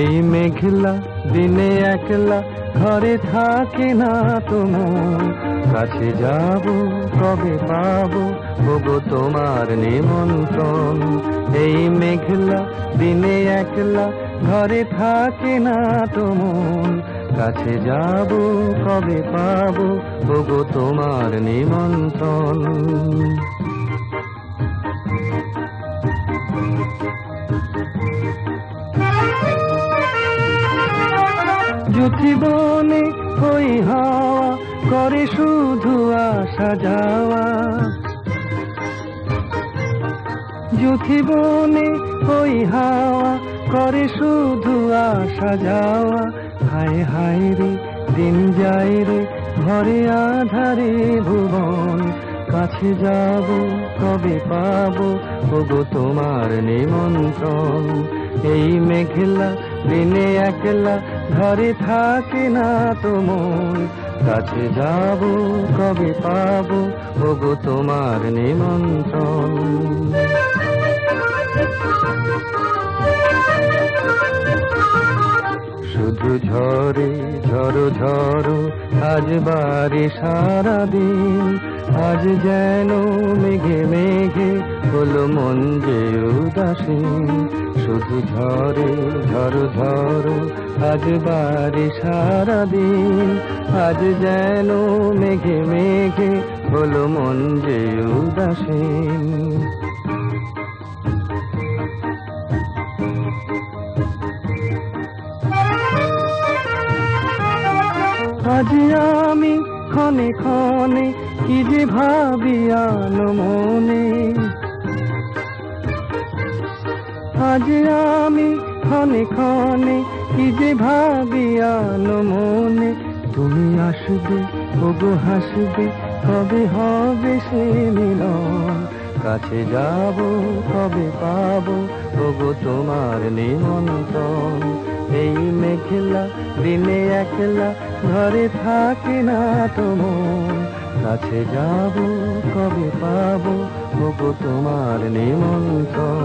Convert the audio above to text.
এই মেঘলা দিনে একলা ঘরে থাকে না তো মন, কাছে যাব কবে পাবো ওগো তোমার নিমন্ত্রণ। এই মেঘলা দিনে একলা ঘরে থাকে না তো মন, কাছে যাব কবে পাবো ওগো তোমার নিমন্ত্রণ। জীবনে ওই হাওয়া করে শুধু আসা যাওয়া, জীবনে ওই হাওয়া করে শুধু আসা যাওয়া। হায় হায় রে দিন যায় রে ঘরে আধারে ভুবন, কাছে যাব কবে পাবো ওগো তোমার নিমন্ত্রণ। এই মেঘলা দিনে একলা ঘরে থাকে না তো মন, কাছে যাব কবে পাবো ওগো তোমার নিমন্ত্রণ। শুধু ঝরে ঝড়ো ঝড়ো আজ বারে সারাদিন, আজ যেন মেঘে মেঘে হলো মন যে উদাসীন। শুধু ঝরে ঝড়ো ঝড়ো আজ বারে সারাদিন, আজ যেন মেঘে মেঘে হলো মন যে উদাসীন। আজ আমি ক্ষণে ক্ষণে কি যে ভাবি আনো মনে, আজ আমি ক্ষণে ক্ষণে কি যে ভাবি আনো মনে। তুমি আসবে ওগো হাসবে কবে হবে সে মিলন, কাছে যাব কবে পাবো ওগো তোমার নিমন্ত্রণ। এই মেঘলা দিনে একলা ঘরে থাকে না তো মন, কাছে যাব কবে পাবো ওগো তোমার নিমন্ত্রণ।